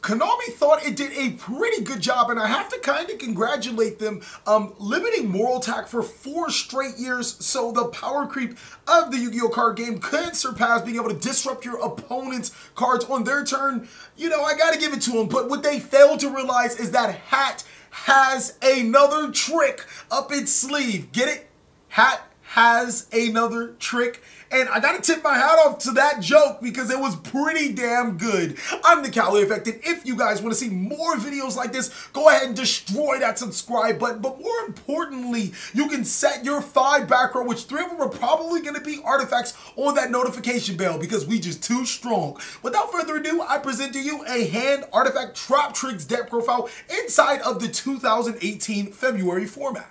Konami thought it did a pretty good job, and I have to kind of congratulate them limiting Moral Attack for 4 straight years so the power creep of the Yu-Gi-Oh card game could surpass being able to disrupt your opponent's cards on their turn. You know, I gotta give it to them, but what they failed to realize is that H.A.T has another trick up its sleeve. Get it? H.A.T has another trick. And I gotta tip my hat off to that joke because it was pretty damn good. I'm TheCaliEffect, and if you guys want to see more videos like this, go ahead and destroy that subscribe button. But more importantly, you can set your 5 back row, which 3 of them are probably going to be artifacts, on that notification bell because we just too strong. Without further ado, I present to you a hand Artifact Traptrix deck profile inside of the 2018 February format.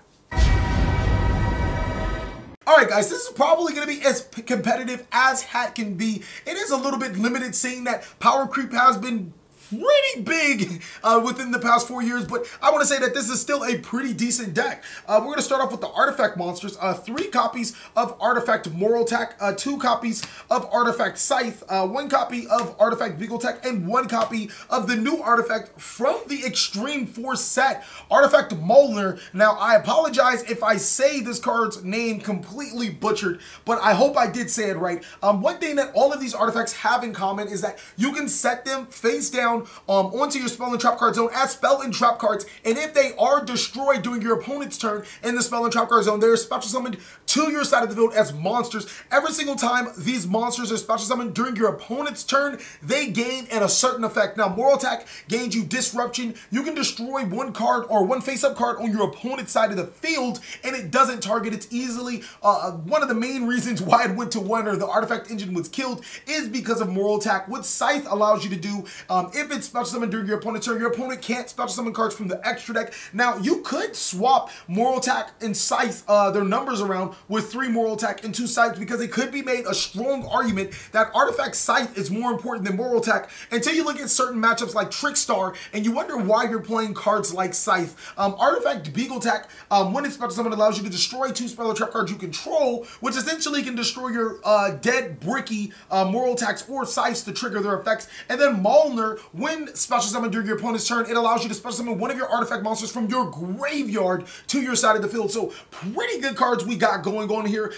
Alright guys, this is probably going to be as competitive as H.A.T can be. It is a little bit limited seeing that power creep has been pretty big within the past 4 years, but I want to say that this is still a pretty decent deck. We're going to start off with the Artifact monsters. 3 copies of Artifact Moral Attack, 2 copies of Artifact Scythe, 1 copy of Artifact Beagle Tech, and 1 copy of the new artifact from the Extreme Force set, Artifact Molnar. Now, I apologize if I say this card's name completely butchered, but I hope I did say it right. One thing that all of these artifacts have in common is that you can set them face down onto your spell and trap card zone as spell and trap cards, and if they are destroyed during your opponent's turn in the spell and trap card zone, they are special summoned to your side of the field as monsters. Every single time these monsters are special summoned during your opponent's turn, they gain a certain effect. Now, Moral Attack gains you Disruption. You can destroy 1 card or 1 face-up card on your opponent's side of the field, and it doesn't target. It's easily one of the main reasons why it went to 1 or the artifact engine was killed is because of Moral Attack. What Scythe allows you to do, if it's special summon during your opponent's turn, your opponent can't special summon cards from the extra deck. Now, you could swap Moral Attack and Scythe, their numbers around, with 3 Moral Attack and 2 Scythe, because it could be made a strong argument that Artifact Scythe is more important than Moral Attack until you look at certain matchups like Trickstar and you wonder why you're playing cards like Scythe. Artifact Beagle Tech, when it's special summon, allows you to destroy 2 spell or trap cards you control, which essentially can destroy your dead bricky Moral Attacks or Scythes to trigger their effects. And then Molnar, when special summon during your opponent's turn, it allows you to special summon 1 of your artifact monsters from your graveyard to your side of the field. So pretty good cards we got going on here.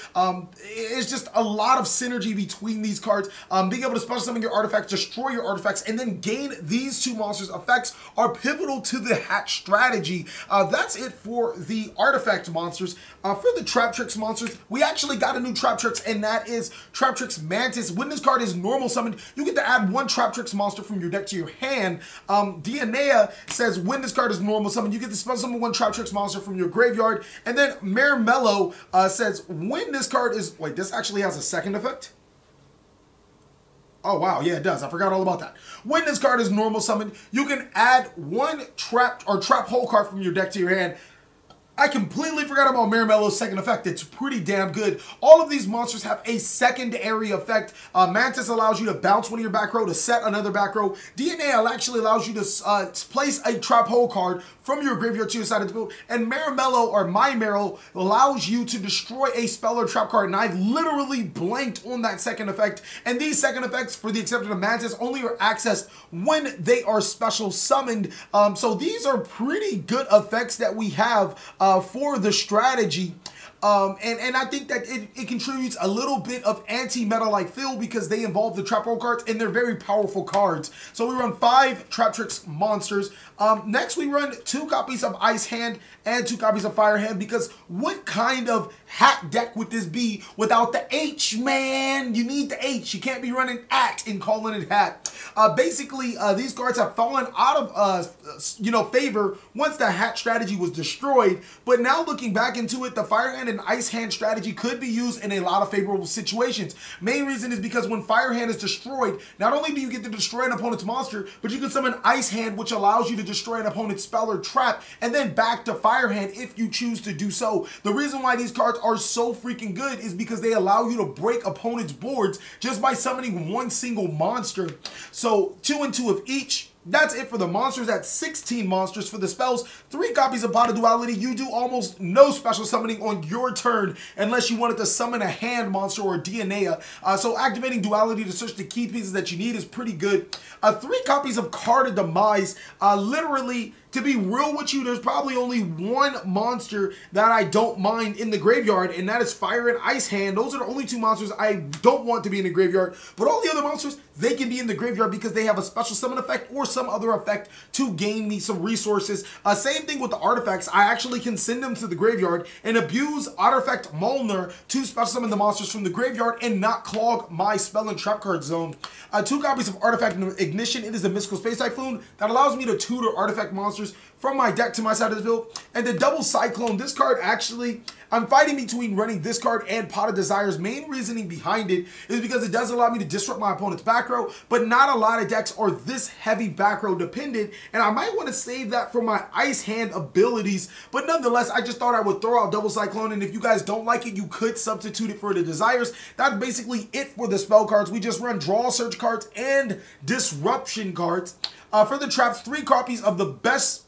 It's just a lot of synergy between these cards. Being able to special summon your artifacts, destroy your artifacts, and then gain these 2 monsters' effects are pivotal to the H.A.T strategy. That's it for the artifact monsters. For the Traptrix monsters, we actually got a new Traptrix, and that is Traptrix Manta. When this card is normal summoned, you get to add 1 Traptrix monster from your deck to your hand. Dianea says when this card is normal summoned, you get to special summon 1 Traptrix monster from your graveyard. And then Mello says when this card is... Wait, this actually has a second effect? Oh, wow. Yeah, it does. I forgot all about that. When this card is normal summoned, you can add 1 trapped or trap hole card from your deck to your hand. I completely forgot about Mello's second effect. It's pretty damn good. All of these monsters have a secondary effect. Mantis allows you to bounce 1 of your back row to set another back row. DNA actually allows you to place a trap hole card from your graveyard to your side of the field. And Mello, or My Merrill, allows you to destroy a spell or trap card. And I've literally blanked on that second effect. And these second effects, for the exception of Mantis, only are accessed when they are special summoned. So these are pretty good effects that we have for the strategy. And I think that it contributes a little bit of anti-meta-like feel because they involve the Trap Hole cards and they're very powerful cards. So we run 5 Traptrix monsters. Next we run 2 copies of Ice Hand and 2 copies of Fire Hand, because what kind of H.A.T deck would this be without the H, man? You need the H. You can't be running AT and calling it H.A.T. Basically, these cards have fallen out of favor once the H.A.T strategy was destroyed. But now looking back into it, the Fire Hand and Ice Hand strategy could be used in a lot of favorable situations. Main reason is because when Fire Hand is destroyed, not only do you get to destroy an opponent's monster, but you can summon Ice Hand, which allows you to destroy an opponent's spell or trap, and then back to Fire Hand if you choose to do so. The reason why these cards are so freaking good is because they allow you to break opponents' boards just by summoning 1 single monster. So 2 and 2 of each. That's it for the monsters. That's 16 monsters. For the spells, 3 copies of Pot of Duality. You do almost no special summoning on your turn unless you wanted to summon a hand monster or a DNA. So activating Duality to search the key pieces that you need is pretty good. 3 copies of Card of Demise. Literally, to be real with you, there's probably only one monster that I don't mind in the graveyard, and that is Fire and Ice Hand. Those are the only 2 monsters I don't want to be in the graveyard. But all the other monsters, they can be in the graveyard because they have a special summon effect or some other effect to gain me some resources. Same thing with the artifacts. I actually can send them to the graveyard and abuse Artifact Traptrix to special summon the monsters from the graveyard and not clog my spell and trap card zone. 2 copies of Artifact Ignition. It is a Mystical Space Typhoon that allows me to tutor artifact monsters from my deck to my side of the field. And the Double Cyclone, this card actually, I'm fighting between running this card and Pot of Desire's. Main reasoning behind it is because it does allow me to disrupt my opponent's back row, but not a lot of decks are this heavy back row dependent, and I might want to save that for my Ice Hand abilities. But nonetheless, I just thought I would throw out Double Cyclone, and if you guys don't like it, you could substitute it for the Desires. That's basically it for the spell cards. We just run Draw Search cards and Disruption cards. For the traps, 3 copies of the best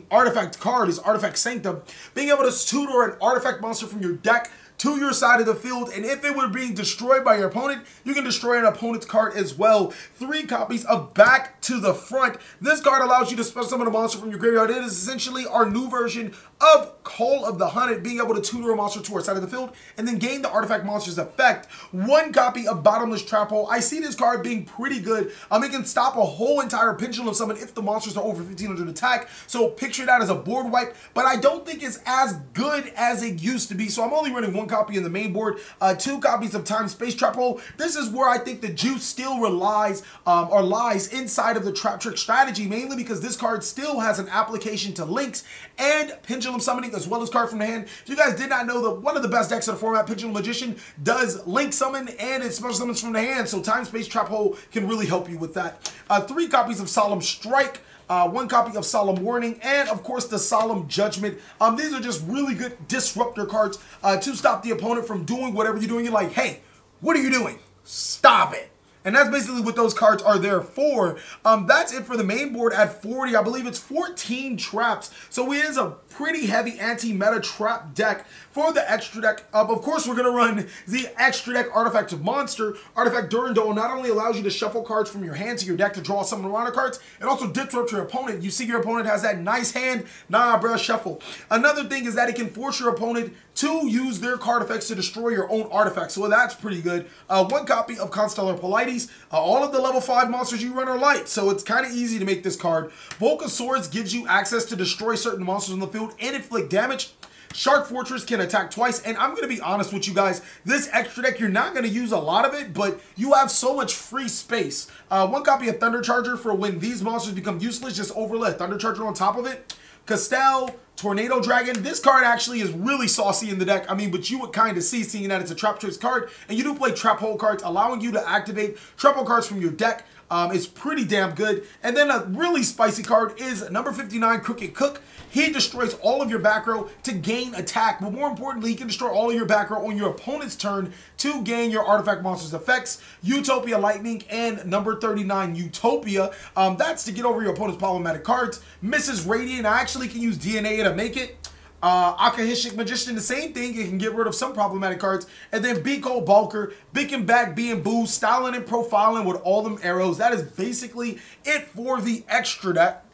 artifact card is Artifact Sanctum. Being able to tutor an artifact monster from your deck to your side of the field, and if it were being destroyed by your opponent, you can destroy an opponent's card as well. 3 copies of Back to the Front. This card allows you to special summon a monster from your graveyard. It is essentially our new version of Call of the Hunted, being able to tutor a monster to our side of the field and then gain the artifact monster's effect. 1 copy of Bottomless Trap Hole. I see this card being pretty good. It can stop a whole entire Pendulum Summon if the monsters are over 1500 attack, so picture that as a board wipe, but I don't think it's as good as it used to be, so I'm only running 1 copy in the main board. 2 copies of Time Space Trap Hole. This is where I think the juice still lies inside of the Traptrix strategy, mainly because this card still has an application to links and Pendulum Summoning as well as card from the hand. If you guys did not know, that one of the best decks of the format, Pendulum Magician, does link summon and it special summons from the hand, so Time Space Trap Hole can really help you with that. 3 copies of Solemn Strike. 1 copy of Solemn Warning, and of course the Solemn Judgment. These are just really good disruptor cards to stop the opponent from doing whatever you're doing. You're like, hey, what are you doing? Stop it. And that's basically what those cards are there for. That's it for the main board at 40. I believe it's 14 traps. So it is a pretty heavy anti-meta trap deck. For the extra deck, of course, we're going to run the extra deck Artifact of Monster. Artifact Durandal not only allows you to shuffle cards from your hand to your deck to draw some Marauder cards, it also disrupts your opponent. You see your opponent has that nice hand, nah, bruh, shuffle. Another thing is that it can force your opponent to use their card effects to destroy your own artifacts, so that's pretty good. 1 copy of Constellar Polites. All of the level 5 monsters you run are light, so it's kind of easy to make this card. Volca Swords gives you access to destroy certain monsters on the field and inflict damage. Shark Fortress can attack twice, and I'm going to be honest with you guys, this extra deck, you're not going to use a lot of it, but you have so much free space. 1 copy of Thunder Charger for when these monsters become useless, just overlay Thunder Charger on top of it. Costel, Tornado Dragon. This card actually is really saucy in the deck. But you would kind of see, seeing that it's a Traptrix card, and you do play Trap Hole cards, allowing you to activate Trap Hole cards from your deck. It's pretty damn good. And then a really spicy card is number 59, Crooked Cook. He destroys all of your back row to gain attack, but more importantly, he can destroy all of your back row on your opponent's turn to gain your artifact monster's effects. Utopia Lightning and number 39, Utopia. That's to get over your opponent's problematic cards. Mrs. Radiant, I actually can use DNA to make it. Akahishik Magician, the same thing. It can get rid of some problematic cards. And then Biko Bulker, Bick and Back, B and Boo, styling and profiling with all them arrows. That is basically it for the extra deck.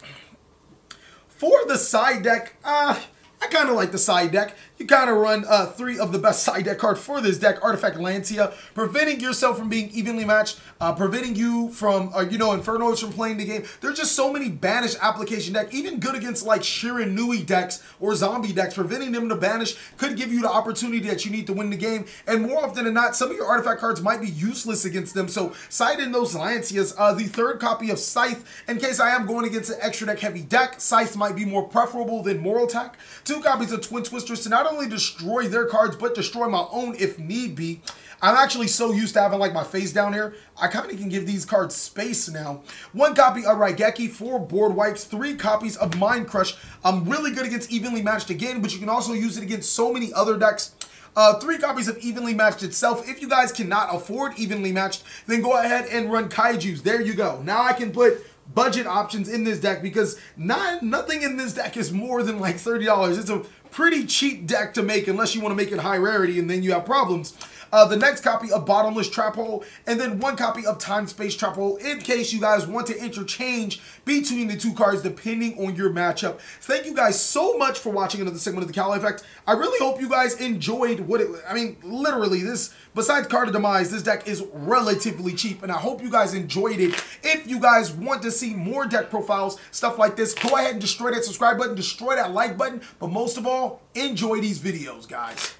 For the side deck, I kind of like the side deck. You kind of run 3 of the best side deck cards for this deck. Artifact Lancia, preventing yourself from being evenly matched, preventing you from, Infernos from playing the game. There's just so many banish application deck, even good against like Shirin Nui decks or zombie decks. Preventing them to banish could give you the opportunity that you need to win the game. And more often than not, some of your artifact cards might be useless against them. So side in those Lancias. The 3rd copy of Scythe, in case I am going against an extra deck heavy deck, Scythe might be more preferable than Moral Attack. 2 copies of Twin Twisters to not only destroy their cards, but destroy my own if need be. I'm actually so used to having like my face down here, I kind of can give these cards space now. 1 copy of Raigeki, 4 board wipes, 3 copies of Mind Crush. I'm really good against evenly matched again, but you can also use it against so many other decks. 3 copies of Evenly Matched itself. If you guys cannot afford Evenly Matched, then go ahead and run Kaijus. There you go. Now I can put budget options in this deck because nothing in this deck is more than like $30. It's a pretty cheap deck to make unless you want to make it high rarity and then you have problems. The next copy of Bottomless Trap Hole, and then one copy of Time Space Trap Hole in case you guys want to interchange between the two cards depending on your matchup. Thank you guys so much for watching another segment of the TheCaliEffect. I really hope you guys enjoyed literally this, besides Card of Demise, this deck is relatively cheap, and I hope you guys enjoyed it. If you guys want to see more deck profiles, stuff like this, go ahead and destroy that subscribe button, destroy that like button, but most of all, enjoy these videos, guys.